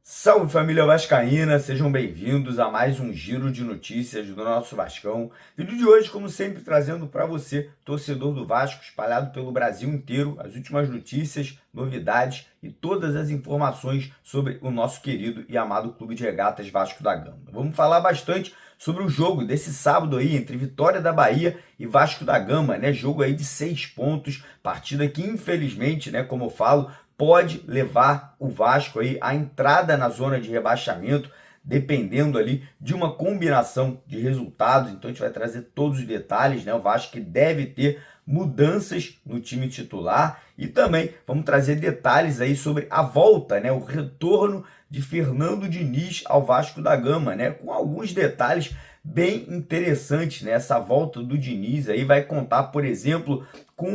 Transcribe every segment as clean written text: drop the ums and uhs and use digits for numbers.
Salve família vascaína, sejam bem-vindos a mais um giro de notícias do nosso Vascão. Vídeo de hoje, como sempre, trazendo para você, torcedor do Vasco, espalhado pelo Brasil inteiro, as últimas notícias, novidades e todas as informações sobre o nosso querido e amado Clube de Regatas Vasco da Gama. Vamos falar bastante sobre o jogo desse sábado aí entre Vitória da Bahia e Vasco da Gama, né? Jogo aí de 6 pontos, partida que infelizmente, né, como eu falo, pode levar o Vasco aí à entrada na zona de rebaixamento, dependendo ali de uma combinação de resultados. Então a gente vai trazer todos os detalhes, né? O Vasco que deve ter mudanças no time titular e também vamos trazer detalhes aí sobre a volta, né? O retorno de Fernando Diniz ao Vasco da Gama, né? Com alguns detalhes bem interessantes, né? Essa volta do Diniz aí vai contar, por exemplo, com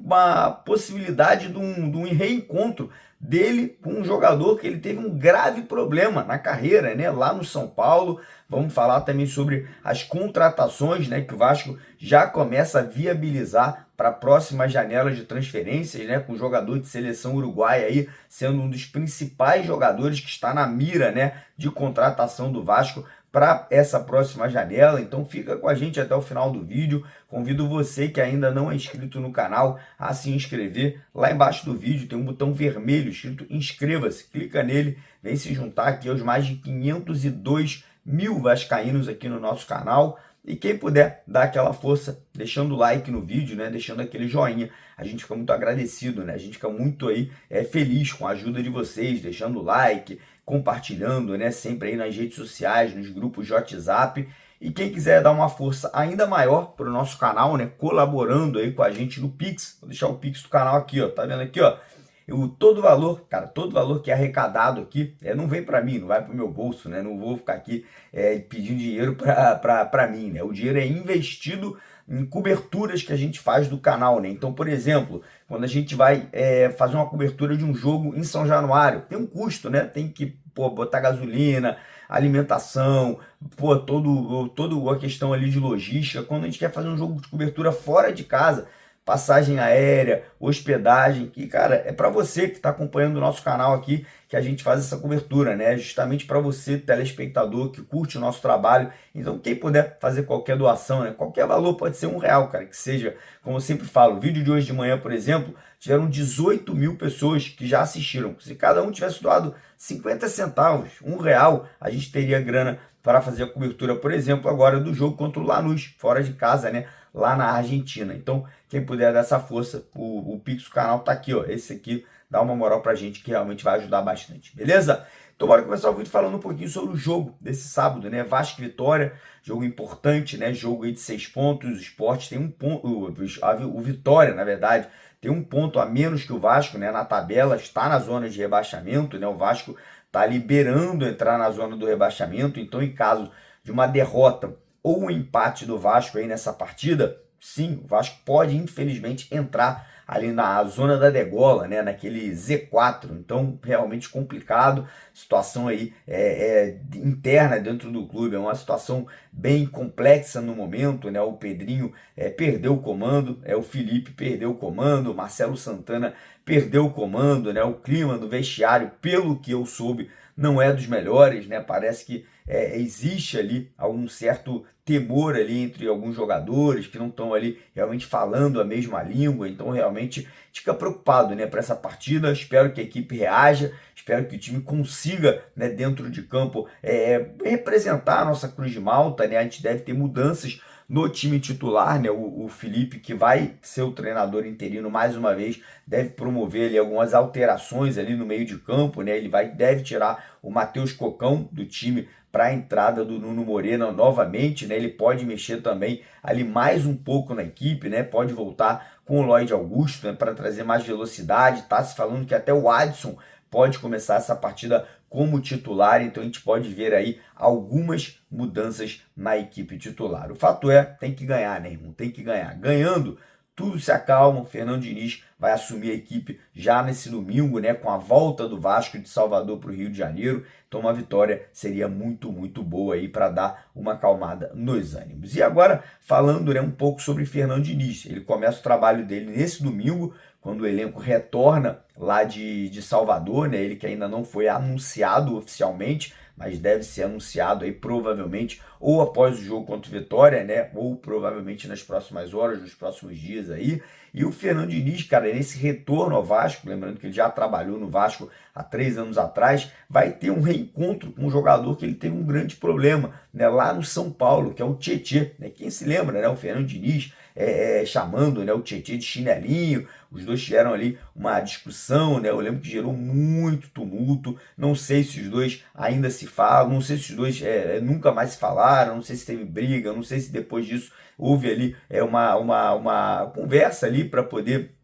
uma possibilidade de um reencontro dele com um jogador que ele teve um grave problema na carreira, né? Lá no São Paulo. Vamos falar também sobre as contratações, né? Que o Vasco já começa a viabilizar para a próxima janela de transferências, né? Com o jogador de seleção uruguaia aí sendo um dos principais jogadores que está na mira, né? De contratação do Vasco para essa próxima janela. Então fica com a gente até o final do vídeo. Convido você que ainda não é inscrito no canal a se inscrever. Lá embaixo do vídeo tem um botão vermelho escrito inscreva-se. Clica nele, vem se juntar aqui aos mais de 502 mil vascaínos aqui no nosso canal. E quem puder dar aquela força, deixando o like no vídeo, né, deixando aquele joinha, a gente fica muito agradecido, né? A gente fica muito aí feliz com a ajuda de vocês, deixando o like, compartilhando, né, sempre aí nas redes sociais, nos grupos de WhatsApp. E quem quiser dar uma força ainda maior para o nosso canal, né, colaborando aí com a gente no Pix, vou deixar o Pix do canal aqui, ó, tá vendo aqui, ó? Todo valor, cara, todo valor que é arrecadado aqui, não vem para mim, não vai para o meu bolso, né? Não vou ficar aqui pedindo dinheiro para mim, né? O dinheiro é investido em coberturas que a gente faz do canal, né? Então, por exemplo, quando a gente vai fazer uma cobertura de um jogo em São Januário, tem um custo, né? Tem que botar gasolina, alimentação, toda a questão ali de logística. Quando a gente quer fazer um jogo de cobertura fora de casa, passagem aérea, hospedagem, que, cara, é para você que está acompanhando o nosso canal aqui que a gente faz essa cobertura, né? Justamente para você, telespectador, que curte o nosso trabalho. Então, quem puder fazer qualquer doação, né? Qualquer valor, pode ser R$1, cara, que seja, como eu sempre falo, o vídeo de hoje de manhã, por exemplo, tiveram 18 mil pessoas que já assistiram. Se cada um tivesse doado 50 centavos, R$1, a gente teria grana para fazer a cobertura, por exemplo, agora do jogo contra o Lanús, fora de casa, né? Lá na Argentina. Então, quem puder dar essa força, o Pix do canal tá aqui, ó. Esse aqui dá uma moral pra gente que realmente vai ajudar bastante, beleza? Então, bora começar o vídeo falando um pouquinho sobre o jogo desse sábado, né? Vasco e Vitória, jogo importante, né? Jogo aí de 6 pontos. O Sport tem um ponto, o Vitória, na verdade, tem um ponto a menos que o Vasco, né? Na tabela, está na zona de rebaixamento, né? O Vasco tá liberando entrar na zona do rebaixamento. Então, em caso de uma derrota ou um empate do Vasco aí nessa partida, sim, o Vasco pode infelizmente entrar ali na zona da degola, né, naquele Z4. Então, realmente complicado, situação aí interna dentro do clube, é uma situação bem complexa no momento, né? O Pedrinho perdeu o comando, o Felipe perdeu o comando, o Marcelo Santana perdeu o comando, né? O clima do vestiário, pelo que eu soube, não é dos melhores, né? Parece que existe ali algum certo temor ali entre alguns jogadores que não estão ali realmente falando a mesma língua. Então realmente a gente fica preocupado, né, para essa partida. Espero que a equipe reaja, espero que o time consiga, né, dentro de campo representar a nossa Cruz de Malta, né? A gente deve ter mudanças no time titular, né? O Felipe, que vai ser o treinador interino mais uma vez, deve promover ali algumas alterações ali no meio de campo, né? Ele deve tirar o Matheus Cocão do time para a entrada do Nuno Moreira novamente, né? Ele pode mexer também ali mais um pouco na equipe, né? Pode voltar com o Lloyd Augusto, né, para trazer mais velocidade. Tá se falando que até o Adson pode começar essa partida como titular, então a gente pode ver aí algumas mudanças na equipe titular. O fato tem que ganhar, né, irmão? Tem que ganhar. Ganhando, tudo se acalma, o Fernando Diniz vai assumir a equipe já nesse domingo, né, com a volta do Vasco de Salvador para o Rio de Janeiro. Então uma vitória seria muito, muito boa aí para dar uma acalmada nos ânimos. E agora falando, né, um pouco sobre Fernando Diniz. Ele começa o trabalho dele nesse domingo, quando o elenco retorna lá de Salvador, né, ele que ainda não foi anunciado oficialmente, mas deve ser anunciado aí provavelmente ou após o jogo contra o Vitória, né, ou provavelmente nas próximas horas, nos próximos dias aí. E o Fernando Diniz, cara, nesse retorno ao Vasco, lembrando que ele já trabalhou no Vasco há 3 anos atrás, vai ter um reencontro com um jogador que ele teve um grande problema, né, lá no São Paulo, que é o Tietê, né? Quem se lembra, né, o Fernando Diniz chamando, né, o Tietê de chinelinho. Os dois tiveram ali uma discussão, né? Eu lembro que gerou muito tumulto. Não sei se os dois ainda se falam, não sei se os dois nunca mais se falaram, não sei se teve briga, não sei se depois disso houve ali uma conversa ali para poder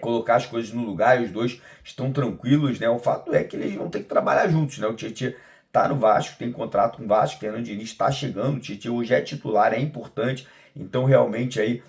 colocar as coisas no lugar, e os dois estão tranquilos, né? O fato é que eles vão ter que trabalhar juntos, né? O Tietê tá no Vasco, tem contrato com o Vasco, o Fernando Diniz está chegando, o Tietê hoje é titular, é importante, então realmente aí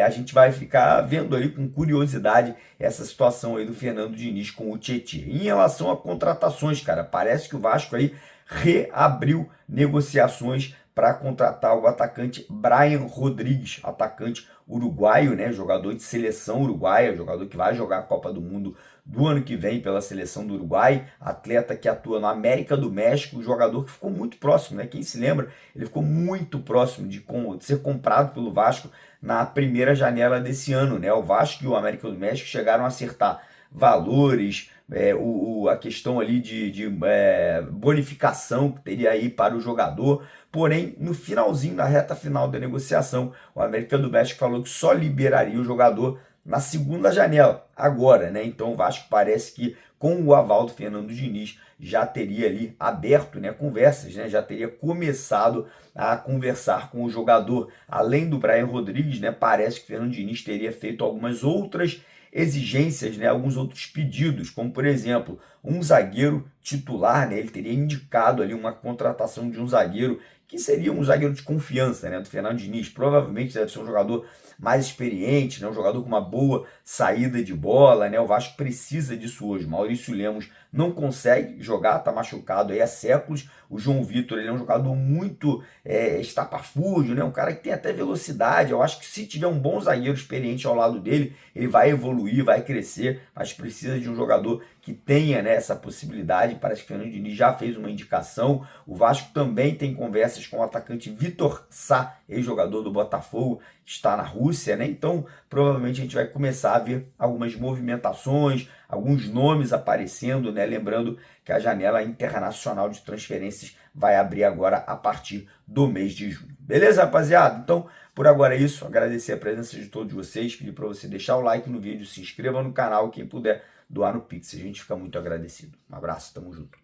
a gente vai ficar vendo ali com curiosidade essa situação aí do Fernando Diniz com o Tietê. Em relação a contratações, cara, parece que o Vasco aí reabriu negociações para contratar o atacante Brian Rodrigues, atacante uruguaio, né, jogador de seleção uruguaia, jogador que vai jogar a Copa do Mundo do ano que vem pela seleção do Uruguai, atleta que atua no América do México, jogador que ficou muito próximo, né? Quem se lembra, ele ficou muito próximo de ser comprado pelo Vasco na primeira janela desse ano, né? O Vasco e o América do México chegaram a acertar valores, a questão ali de bonificação que teria aí para o jogador. Porém, no finalzinho, na reta final da negociação, o América do México falou que só liberaria o jogador na segunda janela, agora, né? Então o Vasco parece que com o aval do Fernando Diniz já teria ali aberto, né, conversas, né? Já teria começado a conversar com o jogador. Além do Brian Rodrigues, né, parece que o Fernando Diniz teria feito algumas outras exigências, né, alguns outros pedidos, como por exemplo, um zagueiro titular, né, ele teria indicado ali uma contratação de um zagueiro que seria um zagueiro de confiança, né, do Fernando Diniz. Provavelmente deve ser um jogador mais experiente, né, um jogador com uma boa saída de bola, né? O Vasco precisa disso hoje. Maurício Lemos não consegue jogar, tá machucado aí há séculos. O João Vitor, ele é um jogador muito estapafúrdio, né? Um cara que tem até velocidade. Eu acho que se tiver um bom zagueiro experiente ao lado dele, ele vai evoluir, vai crescer, mas precisa de um jogador que tenha, né, essa possibilidade. Parece que o Fernando Diniz já fez uma indicação. O Vasco também tem conversas com o atacante Vitor Sá, ex-jogador do Botafogo, que está na Rússia, né? Então, provavelmente a gente vai começar a ver algumas movimentações, alguns nomes aparecendo, né? Lembrando que a janela internacional de transferências vai abrir agora a partir do mês de junho. Beleza, rapaziada? Então, por agora é isso. Agradecer a presença de todos vocês, pedir para você deixar o like no vídeo, se inscreva no canal, quem puder doar no Pix. A gente fica muito agradecido. Um abraço, tamo junto.